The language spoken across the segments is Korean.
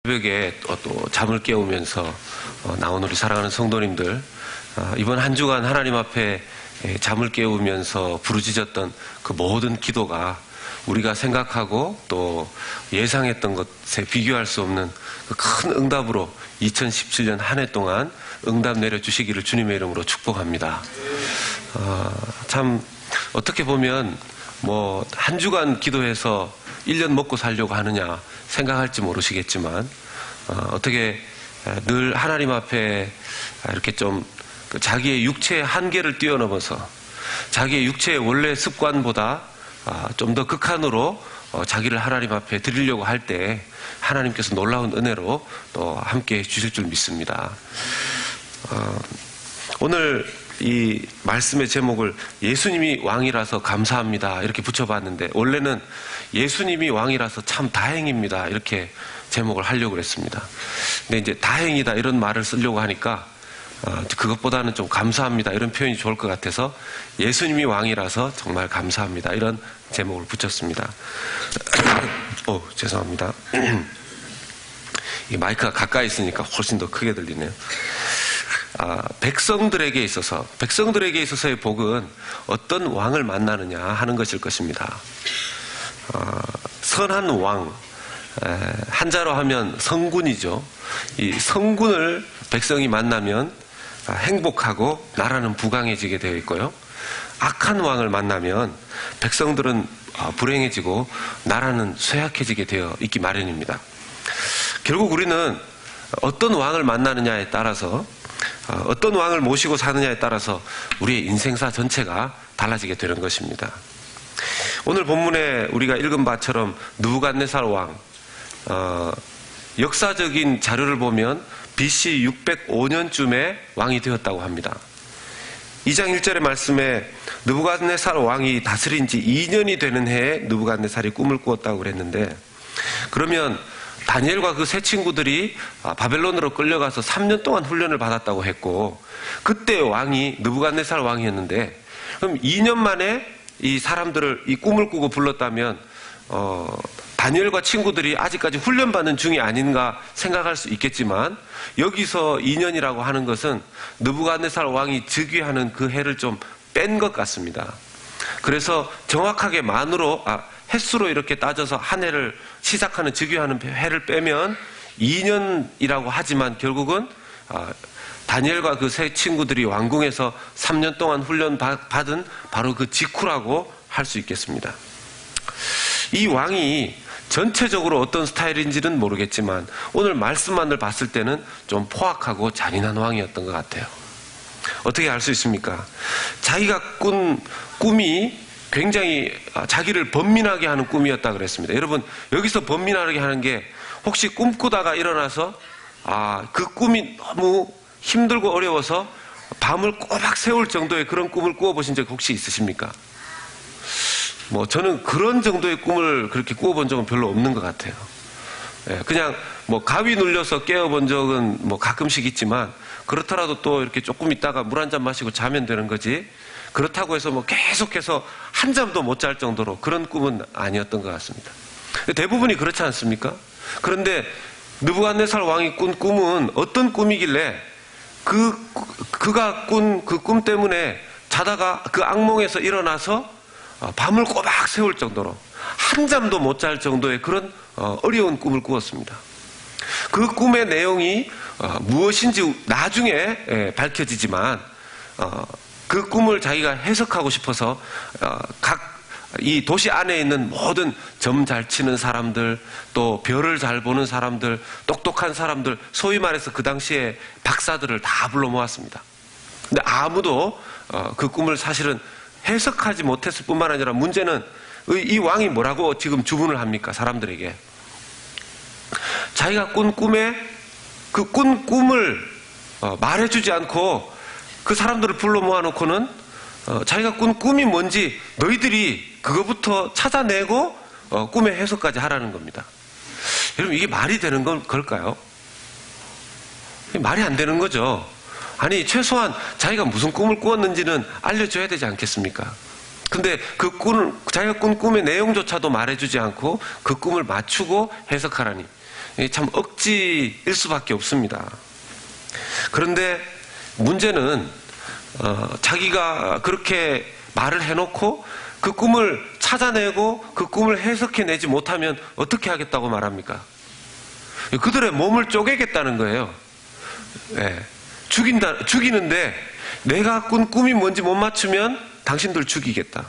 새벽에 또 잠을 깨우면서 나온 우리 사랑하는 성도님들, 이번 한 주간 하나님 앞에 잠을 깨우면서 부르짖었던 그 모든 기도가 우리가 생각하고 또 예상했던 것에 비교할 수 없는 그 큰 응답으로 2017년 한 해 동안 응답 내려주시기를 주님의 이름으로 축복합니다. 참 어떻게 보면 뭐 한 주간 기도해서 1년 먹고 살려고 하느냐 생각할지 모르시겠지만, 어떻게 늘 하나님 앞에 이렇게 좀 자기의 육체의 한계를 뛰어넘어서 자기의 육체의 원래 습관보다 좀 더 극한으로 자기를 하나님 앞에 드리려고 할 때 하나님께서 놀라운 은혜로 또 함께 주실 줄 믿습니다. 오늘 이 말씀의 제목을 예수님이 왕이라서 감사합니다 이렇게 붙여봤는데, 원래는 예수님이 왕이라서 참 다행입니다 이렇게 제목을 하려고 했습니다. 근데 이제 다행이다 이런 말을 쓰려고 하니까 그것보다는 좀 감사합니다 이런 표현이 좋을 것 같아서 예수님이 왕이라서 정말 감사합니다 이런 제목을 붙였습니다. 죄송합니다. 이 마이크가 가까이 있으니까 훨씬 더 크게 들리네요. 백성들에게 있어서의 복은 어떤 왕을 만나느냐 하는 것일 것입니다. 선한 왕, 한자로 하면 성군이죠. 이 성군을 백성이 만나면 행복하고 나라는 부강해지게 되어 있고요. 악한 왕을 만나면 백성들은 불행해지고 나라는 쇠약해지게 되어 있기 마련입니다. 결국 우리는 어떤 왕을 만나느냐에 따라서, 어떤 왕을 모시고 사느냐에 따라서 우리의 인생사 전체가 달라지게 되는 것입니다. 오늘 본문에 우리가 읽은 바처럼 느부갓네살 왕, 역사적인 자료를 보면 BC 605년쯤에 왕이 되었다고 합니다. 2장 1절의 말씀에 느부갓네살 왕이 다스린 지 2년이 되는 해에 느부갓네살이 꿈을 꾸었다고 그랬는데, 그러면 다니엘과 그 세 친구들이 바벨론으로 끌려가서 3년 동안 훈련을 받았다고 했고, 그때 왕이 느부갓네살 왕이었는데, 그럼 2년 만에 이 사람들을 이 꿈을 꾸고 불렀다면 다니엘과 친구들이 아직까지 훈련받는 중이 아닌가 생각할 수 있겠지만, 여기서 2년이라고 하는 것은 느부갓네살 왕이 즉위하는 그 해를 좀 뺀 것 같습니다. 그래서 정확하게 횟수로 이렇게 따져서 한 해를 시작하는 즉위하는 해를 빼면 2년이라고 하지만, 결국은 다니엘과 그 세 친구들이 왕궁에서 3년 동안 훈련받은 바로 그 직후라고 할 수 있겠습니다. 이 왕이 전체적으로 어떤 스타일인지는 모르겠지만 오늘 말씀만을 봤을 때는 좀 포악하고 잔인한 왕이었던 것 같아요. 어떻게 알 수 있습니까? 자기가 꾼 꿈이 굉장히 자기를 번민하게 하는 꿈이었다 그랬습니다. 여러분, 여기서 번민하게 하는 게 혹시 꿈꾸다가 일어나서 그 꿈이 너무 힘들고 어려워서 밤을 꼬박 새울 정도의 그런 꿈을 꾸어보신 적 혹시 있으십니까? 저는 그런 정도의 꿈을 그렇게 꾸어본 적은 별로 없는 것 같아요. 그냥 가위 눌려서 깨어본 적은 가끔씩 있지만, 그렇더라도 또 이렇게 조금 있다가 물 한 잔 마시고 자면 되는 거지, 그렇다고 해서 계속해서 한 잠도 못 잘 정도로 그런 꿈은 아니었던 것 같습니다. 대부분이 그렇지 않습니까? 그런데 느부갓네살 왕이 꾼 꿈은 어떤 꿈이길래 그가 꾼 그 꿈 때문에 자다가 그 악몽에서 일어나서 밤을 꼬박 새울 정도로 한 잠도 못 잘 정도의 그런 어려운 꿈을 꾸었습니다. 그 꿈의 내용이 무엇인지 나중에 밝혀지지만, 그 꿈을 자기가 해석하고 싶어서 각 이 도시 안에 있는 모든 점 잘 치는 사람들, 또 별을 잘 보는 사람들, 똑똑한 사람들, 소위 말해서 그 당시에 박사들을 다 불러 모았습니다. 근데 아무도 그 꿈을 사실은 해석하지 못했을 뿐만 아니라, 문제는 이 왕이 뭐라고 지금 주문을 합니까? 사람들에게 자기가 꾼 꿈에 그 꾼 꿈을 말해주지 않고 그 사람들을 불러 모아놓고는 자기가 꾼 꿈이 뭔지 너희들이 그거부터 찾아내고 꿈의 해석까지 하라는 겁니다. 여러분, 이게 말이 되는 걸까요? 말이 안 되는 거죠. 아니, 최소한 자기가 무슨 꿈을 꾸었는지는 알려줘야 되지 않겠습니까? 근데 자기가 꾼 꿈의 내용조차도 말해주지 않고 그 꿈을 맞추고 해석하라니, 참 억지일 수밖에 없습니다. 그런데 문제는 자기가 그렇게 말을 해놓고 그 꿈을 찾아내고 그 꿈을 해석해내지 못하면 어떻게 하겠다고 말합니까? 그들의 몸을 쪼개겠다는 거예요. 예. 죽이는데 내가 꾼 꿈이 뭔지 못 맞추면 당신들 죽이겠다.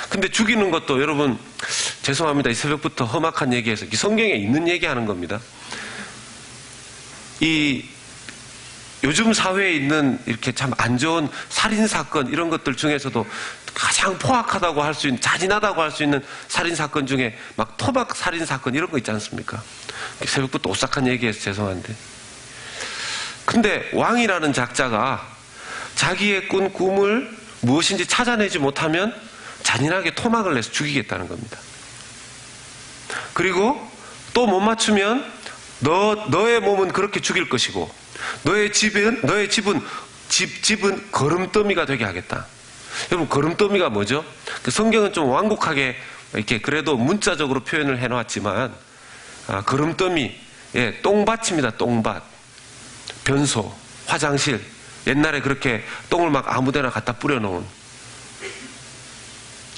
근데 죽이는 것도 여러분 죄송합니다. 이 새벽부터 험악한 얘기해서 성경에 있는 얘기하는 겁니다. 이 요즘 사회에 있는 이렇게 참 안 좋은 살인사건 이런 것들 중에서도 가장 포악하다고 할 수 있는, 잔인하다고 할 수 있는 살인사건 중에 막 토막 살인사건 이런 거 있지 않습니까? 새벽부터 오싹한 얘기해서 죄송한데. 근데 왕이라는 작자가 자기의 꾼 꿈을 무엇인지 찾아내지 못하면 잔인하게 토막을 내서 죽이겠다는 겁니다. 그리고 또 못 맞추면 너의 몸은 그렇게 죽일 것이고 너의 집은 거름더미가 되게 하겠다. 여러분 거름더미가 뭐죠? 성경은 좀 완곡하게 이렇게 그래도 문자적으로 표현을 해놓았지만 거름더미, 예, 똥밭입니다. 똥밭, 변소, 화장실. 옛날에 그렇게 똥을 막 아무데나 갖다 뿌려놓은.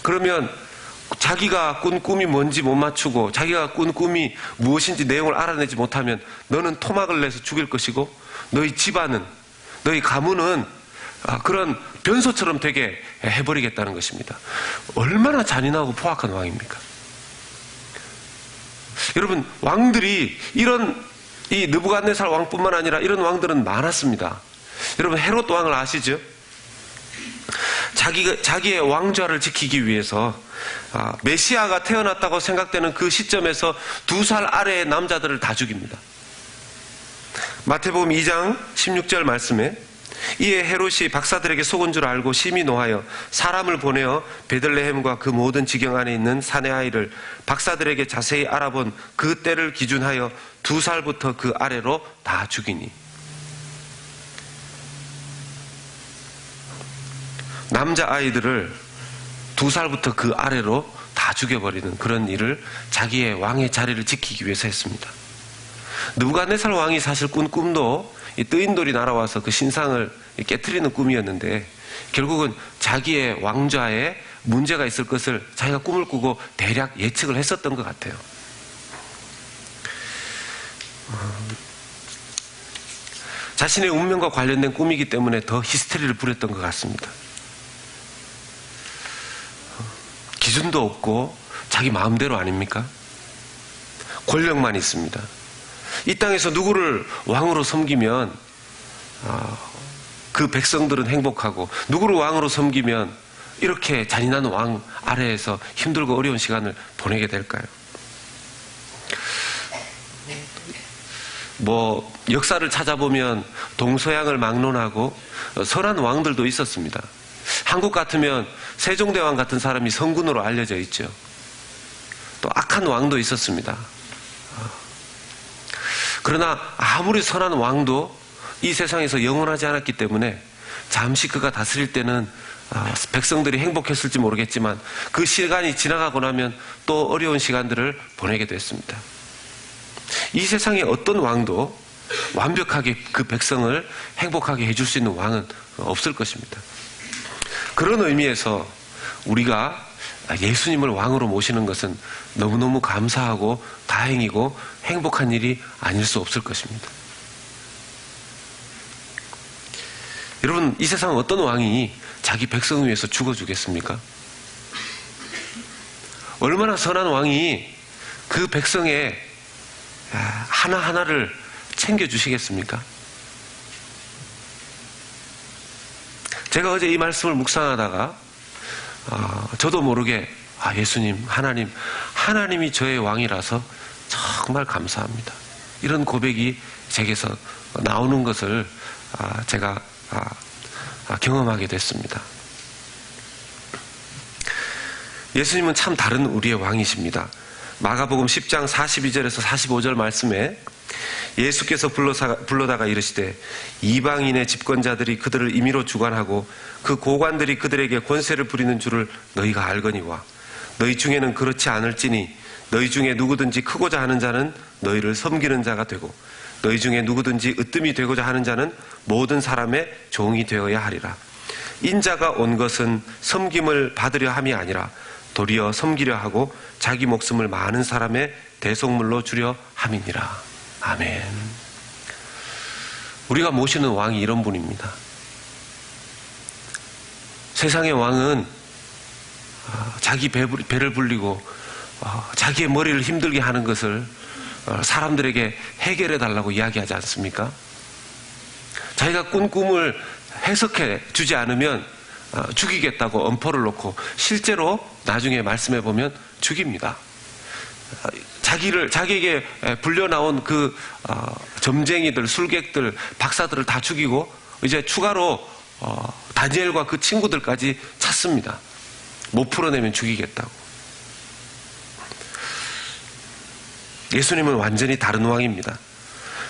그러면 자기가 꾼 꿈이 뭔지 못 맞추고 자기가 꾼 꿈이 무엇인지 내용을 알아내지 못하면 너는 토막을 내서 죽일 것이고 너희 집안은, 너희 가문은 그런 변소처럼 되게 해버리겠다는 것입니다. 얼마나 잔인하고 포악한 왕입니까? 여러분, 왕들이 이 느부갓네살 왕뿐만 아니라 이런 왕들은 많았습니다. 여러분, 헤롯 왕을 아시죠? 자기의 왕좌를 지키기 위해서 메시아가 태어났다고 생각되는 그 시점에서 2살 아래의 남자들을 다 죽입니다. 마태복음 2장 16절 말씀에 이에 헤롯이 박사들에게 속은 줄 알고 심히 노하여 사람을 보내어 베들레헴과 그 모든 지경 안에 있는 사내 아이를 박사들에게 자세히 알아본 그 때를 기준하여 2살부터 그 아래로 다 죽이니. 남자아이들을 2살부터 그 아래로 다 죽여버리는 그런 일을 자기의 왕의 자리를 지키기 위해서 했습니다. 느부갓네살 왕이 사실 꾼 꿈도 이 뜨인돌이 날아와서 그 신상을 깨트리는 꿈이었는데 결국은 자기의 왕좌에 문제가 있을 것을 자기가 꿈을 꾸고 대략 예측을 했었던 것 같아요. 자신의 운명과 관련된 꿈이기 때문에 더 히스테리를 부렸던 것 같습니다. 기준도 없고 자기 마음대로 아닙니까? 권력만 있습니다. 이 땅에서 누구를 왕으로 섬기면 그 백성들은 행복하고 누구를 왕으로 섬기면 이렇게 잔인한 왕 아래에서 힘들고 어려운 시간을 보내게 될까요? 역사를 찾아보면 동서양을 막론하고 선한 왕들도 있었습니다. 한국 같으면 세종대왕 같은 사람이 성군으로 알려져 있죠. 또 악한 왕도 있었습니다. 그러나 아무리 선한 왕도 이 세상에서 영원하지 않았기 때문에 잠시 그가 다스릴 때는 백성들이 행복했을지 모르겠지만 그 시간이 지나가고 나면 또 어려운 시간들을 보내게 됐습니다. 이 세상에 어떤 왕도 완벽하게 그 백성을 행복하게 해줄 수 있는 왕은 없을 것입니다. 그런 의미에서 우리가 예수님을 왕으로 모시는 것은 너무너무 감사하고 다행이고 행복한 일이 아닐 수 없을 것입니다. 여러분, 이 세상 어떤 왕이 자기 백성을 위해서 죽어주겠습니까? 얼마나 선한 왕이 그 백성의 하나하나를 챙겨주시겠습니까? 제가 어제 이 말씀을 묵상하다가 저도 모르게 예수님, 하나님이 저의 왕이라서 정말 감사합니다. 이런 고백이 제게서 나오는 것을 제가 경험하게 됐습니다. 예수님은 참 다른 우리의 왕이십니다. 마가복음 10장 42절에서 45절 말씀에 예수께서 불러다가 이르시되 이방인의 집권자들이 그들을 임의로 주관하고 그 고관들이 그들에게 권세를 부리는 줄을 너희가 알거니와 너희 중에는 그렇지 않을지니 너희 중에 누구든지 크고자 하는 자는 너희를 섬기는 자가 되고 너희 중에 누구든지 으뜸이 되고자 하는 자는 모든 사람의 종이 되어야 하리라. 인자가 온 것은 섬김을 받으려 함이 아니라 도리어 섬기려 하고 자기 목숨을 많은 사람의 대속물로 주려 함이니라. 아멘. 우리가 모시는 왕이 이런 분입니다. 세상의 왕은 자기 배를 불리고 자기의 머리를 힘들게 하는 것을 사람들에게 해결해 달라고 이야기하지 않습니까? 자기가 꾼 꿈을 해석해 주지 않으면 죽이겠다고 엄포를 놓고 실제로 나중에 말씀해 보면 죽입니다. 자기에게 불려나온 그 점쟁이들, 술객들, 박사들을 다 죽이고 이제 추가로 다니엘과 그 친구들까지 찾습니다. 못 풀어내면 죽이겠다고. 예수님은 완전히 다른 왕입니다.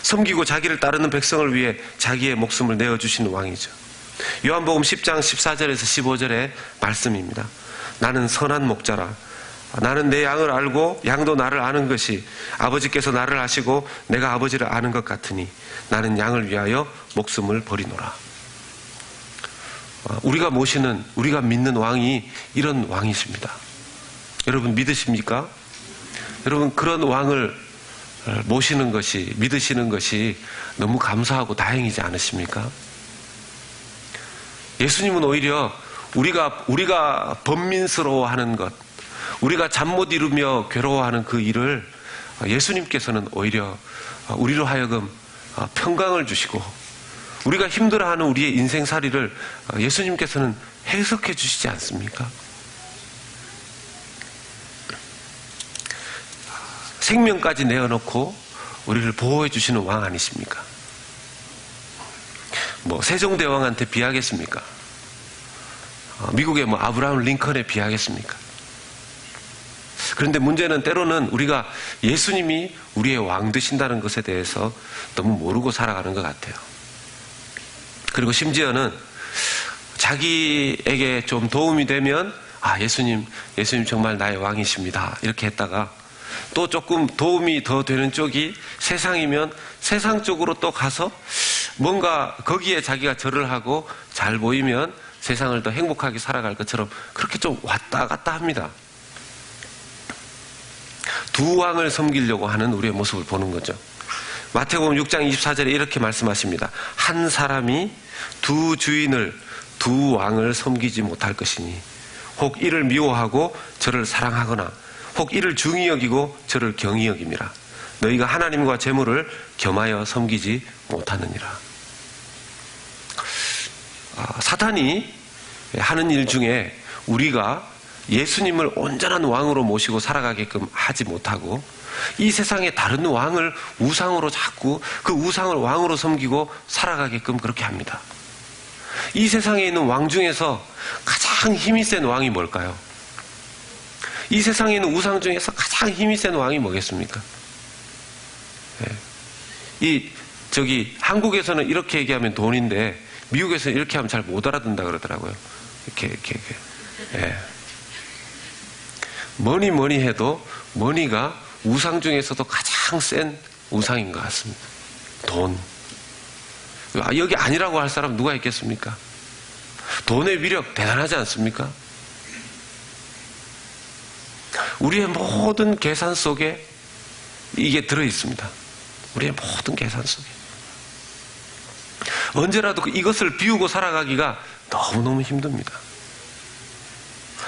섬기고 자기를 따르는 백성을 위해 자기의 목숨을 내어주시는 왕이죠. 요한복음 10장 14절에서 15절의 말씀입니다. 나는 선한 목자라. 나는 내 양을 알고 양도 나를 아는 것이 아버지께서 나를 아시고 내가 아버지를 아는 것 같으니 나는 양을 위하여 목숨을 버리노라. 우리가 모시는, 우리가 믿는 왕이 이런 왕이십니다. 여러분 믿으십니까? 여러분 그런 왕을 모시는 것이, 믿으시는 것이 너무 감사하고 다행이지 않으십니까? 예수님은 오히려 우리가 번민스러워하는 것, 우리가 잠 못 이루며 괴로워하는 그 일을 예수님께서는 오히려 우리로 하여금 평강을 주시고 우리가 힘들어하는 우리의 인생살이를 예수님께서는 해석해 주시지 않습니까? 생명까지 내어놓고 우리를 보호해 주시는 왕 아니십니까? 뭐 세종대왕한테 비하겠습니까? 미국의 아브라함 링컨에 비하겠습니까? 그런데 문제는 때로는 우리가 예수님이 우리의 왕 되신다는 것에 대해서 너무 모르고 살아가는 것 같아요. 그리고 심지어는 자기에게 좀 도움이 되면 예수님 정말 나의 왕이십니다. 이렇게 했다가 또 조금 도움이 더 되는 쪽이 세상이면 세상 쪽으로 또 가서 뭔가 거기에 자기가 절을 하고 잘 보이면 세상을 더 행복하게 살아갈 것처럼 그렇게 좀 왔다 갔다 합니다. 두 왕을 섬기려고 하는 우리의 모습을 보는 거죠. 마태복음 6장 24절에 이렇게 말씀하십니다. 한 사람이 두 주인을, 두 왕을 섬기지 못할 것이니 혹 이를 미워하고 저를 사랑하거나 혹 이를 중히 여기고 저를 경히 여김이라. 너희가 하나님과 재물을 겸하여 섬기지 못하느니라. 사탄이 하는 일 중에 우리가 예수님을 온전한 왕으로 모시고 살아가게끔 하지 못하고 이 세상의 다른 왕을 우상으로 자꾸 그 우상을 왕으로 섬기고 살아가게끔 그렇게 합니다. 이 세상에 있는 왕 중에서 가장 힘이 센 왕이 뭘까요? 이 세상에 있는 우상 중에서 가장 힘이 센 왕이 뭐겠습니까? 한국에서는 이렇게 얘기하면 돈인데 미국에서는 이렇게 하면 잘 못 알아듣는다 그러더라고요. 이렇게. 예. 뭐니 해도 머니가 우상 중에서도 가장 센 우상인 것 같습니다. 돈. 여기 아니라고 할 사람 누가 있겠습니까? 돈의 위력 대단하지 않습니까? 우리의 모든 계산 속에 이게 들어있습니다. 우리의 모든 계산 속에. 언제라도 이것을 비우고 살아가기가 너무너무 힘듭니다.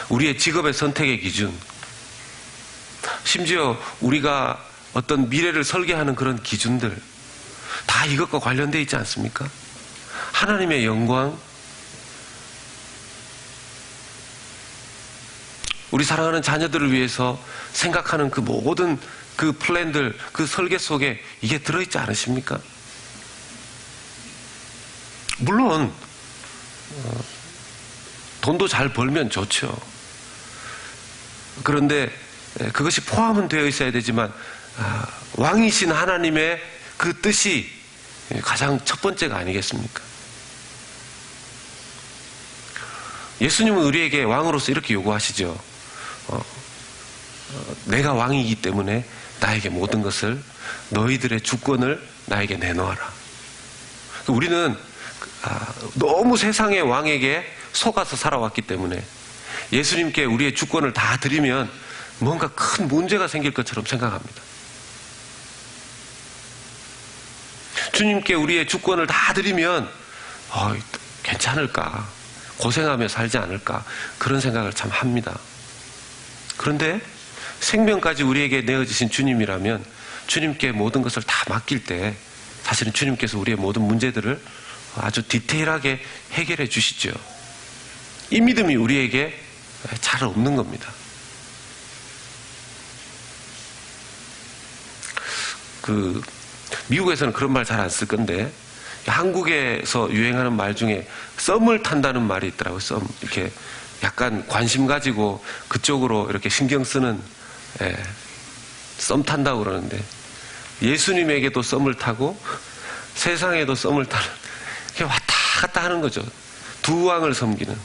우리의 직업의 선택의 기준, 심지어 우리가 어떤 미래를 설계하는 그런 기준들 다 이것과 관련되어 있지 않습니까? 하나님의 영광, 우리 사랑하는 자녀들을 위해서 생각하는 그 모든 그 플랜들, 그 설계 속에 이게 들어있지 않으십니까? 물론 돈도 잘 벌면 좋죠. 그런데 그것이 포함은 되어 있어야 되지만 왕이신 하나님의 그 뜻이 가장 첫 번째가 아니겠습니까? 예수님은 우리에게 왕으로서 이렇게 요구하시죠. 내가 왕이기 때문에 나에게 모든 것을, 너희들의 주권을 나에게 내놓아라. 우리는 너무 세상의 왕에게 속아서 살아왔기 때문에 예수님께 우리의 주권을 다 드리면 뭔가 큰 문제가 생길 것처럼 생각합니다. 주님께 우리의 주권을 다 드리면 괜찮을까, 고생하며 살지 않을까, 그런 생각을 참 합니다. 그런데 생명까지 우리에게 내어주신 주님이라면 주님께 모든 것을 다 맡길 때 사실은 주님께서 우리의 모든 문제들을 아주 디테일하게 해결해 주시죠. 이 믿음이 우리에게 잘 없는 겁니다. 미국에서는 그런 말 잘 안 쓸 건데, 한국에서 유행하는 말 중에 썸을 탄다는 말이 있더라고요. 썸. 이렇게 약간 관심 가지고 그쪽으로 이렇게 신경 쓰는, 썸 탄다고 그러는데, 예수님에게도 썸을 타고 세상에도 썸을 타는, 이렇게 왔다 갔다 하는 거죠. 두 왕을 섬기는.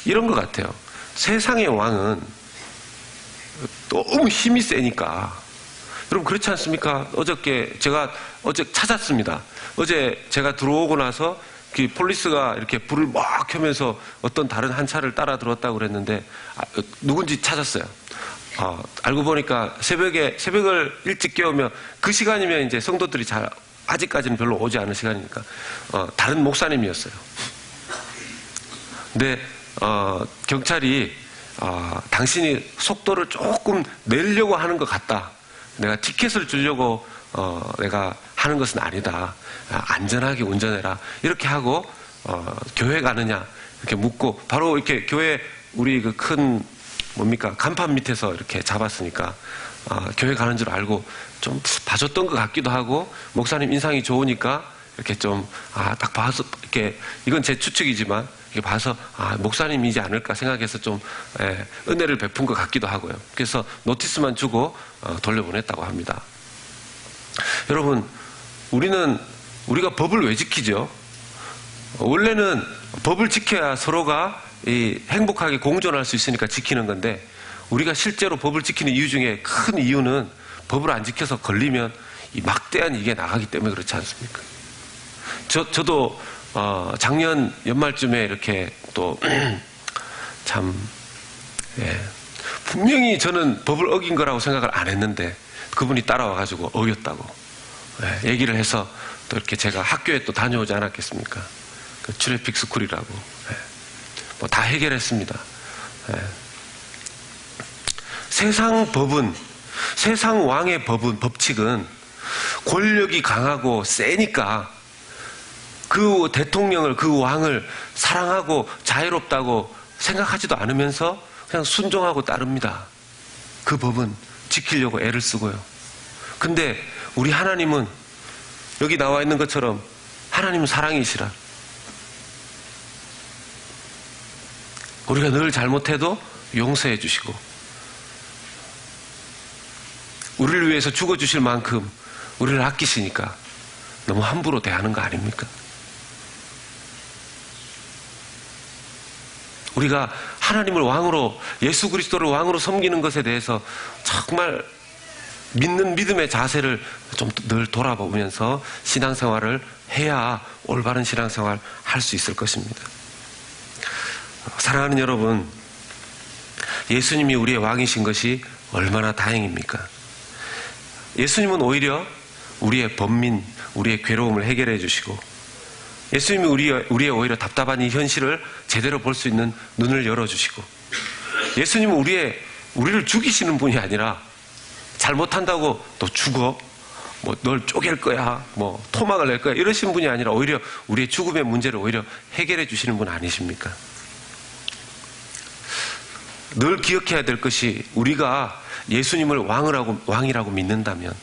이런 것 같아요. 세상의 왕은 너무 힘이 세니까. 여러분 그렇지 않습니까? 제가 어제 찾았습니다. 어제 제가 들어오고 나서 폴리스가 이렇게 불을 막 켜면서 어떤 다른 한 차를 따라 들어왔다고 그랬는데, 누군지 찾았어요. 알고 보니까 새벽을 일찍 깨우면 그 시간이면 이제 성도들이 아직까지는 별로 오지 않은 시간이니까, 다른 목사님이었어요. 근데, 경찰이, 당신이 속도를 조금 내려고 하는 것 같다. 내가 티켓을 주려고, 내가 하는 것은 아니다. 안전하게 운전해라. 이렇게 하고, 교회 가느냐. 이렇게 묻고, 바로 이렇게 교회, 우리 간판 밑에서 이렇게 잡았으니까, 교회 가는 줄 알고 좀 봐줬던 것 같기도 하고, 목사님 인상이 좋으니까, 이렇게 딱 봐서, 이렇게, 이건 제 추측이지만, 이렇게 봐서, 목사님이지 않을까 생각해서 좀, 은혜를 베푼 것 같기도 하고요. 그래서 노티스만 주고, 돌려보냈다고 합니다. 여러분, 우리가 법을 왜 지키죠? 원래는 법을 지켜야 서로가 행복하게 공존할 수 있으니까 지키는 건데, 우리가 실제로 법을 지키는 이유 중에 큰 이유는 법을 안 지켜서 걸리면 이 막대한 이게 나가기 때문에 그렇지 않습니까? 저도 작년 연말쯤에 이렇게 또 분명히 저는 법을 어긴 거라고 생각을 안 했는데 그분이 따라와가지고 어겼다고 얘기를 해서 또 이렇게 제가 학교에 또 다녀오지 않았겠습니까? 그 트래픽 스쿨이라고 뭐 다 해결했습니다. 세상 법은, 세상 왕의 법칙은 권력이 강하고 세니까 그 대통령을, 그 왕을 사랑하고 자유롭다고 생각하지도 않으면서 그냥 순종하고 따릅니다. 그 법은 지키려고 애를 쓰고요. 근데 우리 하나님은 여기 나와 있는 것처럼 하나님은 사랑이시라. 우리가 늘 잘못해도 용서해 주시고 우리를 위해서 죽어주실 만큼 우리를 아끼시니까 너무 함부로 대하는 거 아닙니까? 우리가 하나님을 왕으로, 예수 그리스도를 왕으로 섬기는 것에 대해서 정말 믿는 믿음의 자세를 좀 늘 돌아보면서 신앙생활을 해야 올바른 신앙생활 할 수 있을 것입니다. 사랑하는 여러분, 예수님이 우리의 왕이신 것이 얼마나 다행입니까? 예수님은 오히려 우리의 번민, 우리의 괴로움을 해결해 주시고, 예수님이 우리의 오히려 답답한 이 현실을 제대로 볼 수 있는 눈을 열어주시고, 예수님은 우리를 죽이시는 분이 아니라 잘못한다고 너 죽어, 뭐 널 쪼갤 거야, 뭐 토막을 낼 거야 이러신 분이 아니라 오히려 우리의 죽음의 문제를 오히려 해결해 주시는 분 아니십니까? 늘 기억해야 될 것이, 우리가 예수님을 왕이라고 믿는다면,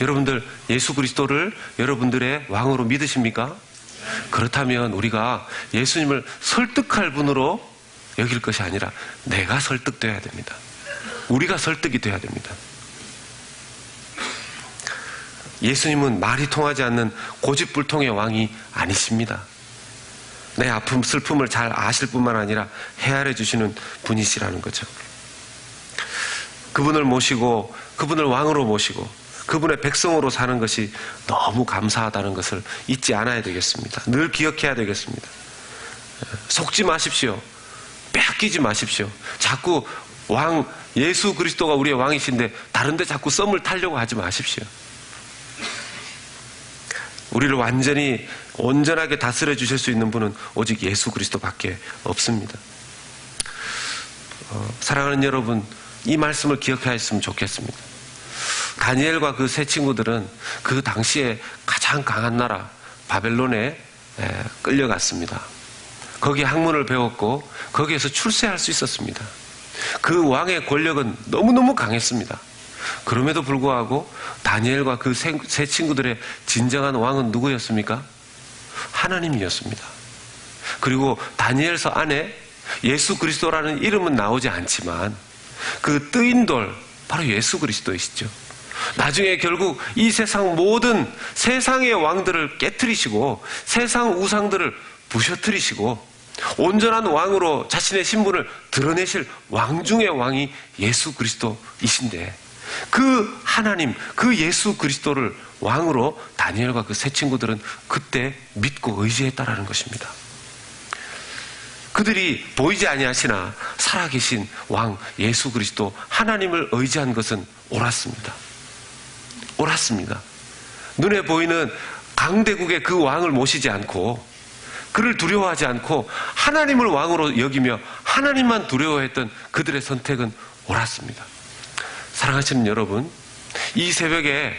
여러분들 예수 그리스도를 여러분들의 왕으로 믿으십니까? 그렇다면 우리가 예수님을 설득할 분으로 여길 것이 아니라 내가 설득돼야 됩니다. 우리가 설득이 돼야 됩니다. 예수님은 말이 통하지 않는 고집불통의 왕이 아니십니다. 내 아픔, 슬픔을 잘 아실 뿐만 아니라 헤아려 주시는 분이시라는 거죠. 그분을 모시고 그분을 왕으로 모시고 그분의 백성으로 사는 것이 너무 감사하다는 것을 잊지 않아야 되겠습니다. 늘 기억해야 되겠습니다. 속지 마십시오. 빼앗기지 마십시오. 자꾸 왕 예수 그리스도가 우리의 왕이신데 다른 데 자꾸 썸을 타려고 하지 마십시오. 우리를 완전히 온전하게 다스려 주실 수 있는 분은 오직 예수 그리스도밖에 없습니다. 사랑하는 여러분, 이 말씀을 기억하였으면 좋겠습니다. 다니엘과 그 세 친구들은 그 당시에 가장 강한 나라 바벨론에 끌려갔습니다. 거기에 학문을 배웠고 거기에서 출세할 수 있었습니다. 그 왕의 권력은 너무너무 강했습니다. 그럼에도 불구하고 다니엘과 그 세 친구들의 진정한 왕은 누구였습니까? 하나님이었습니다. 그리고 다니엘서 안에 예수 그리스도라는 이름은 나오지 않지만 그 뜨인 돌 바로 예수 그리스도이시죠. 나중에 결국 이 세상 모든 세상의 왕들을 깨트리시고 세상 우상들을 부셔뜨리시고 온전한 왕으로 자신의 신분을 드러내실 왕 중의 왕이 예수 그리스도이신데 그 하나님, 그 예수 그리스도를 왕으로 다니엘과 그 세 친구들은 그때 믿고 의지했다라는 것입니다. 그들이 보이지 아니하시나 살아계신 왕 예수 그리스도 하나님을 의지한 것은 옳았습니다. 옳았습니다. 눈에 보이는 강대국의 그 왕을 모시지 않고 그를 두려워하지 않고 하나님을 왕으로 여기며 하나님만 두려워했던 그들의 선택은 옳았습니다. 사랑하시는 여러분, 이 새벽에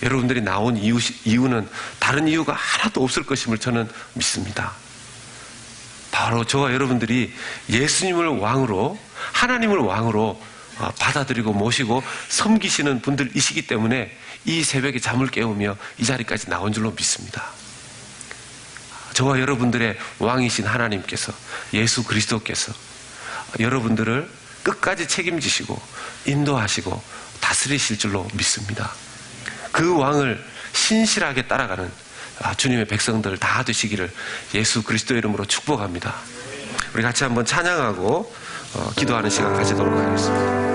여러분들이 나온 이유는 다른 이유가 하나도 없을 것임을 저는 믿습니다. 바로 저와 여러분들이 예수님을 왕으로, 하나님을 왕으로 받아들이고 모시고 섬기시는 분들이시기 때문에 이 새벽에 잠을 깨우며 이 자리까지 나온 줄로 믿습니다. 저와 여러분들의 왕이신 하나님께서, 예수 그리스도께서 여러분들을 끝까지 책임지시고 인도하시고 다스리실 줄로 믿습니다. 그 왕을 신실하게 따라가는 주님의 백성들 다 되시기를 예수 그리스도 이름으로 축복합니다. 우리 같이 한번 찬양하고 기도하는 시간 가지도록 하겠습니다.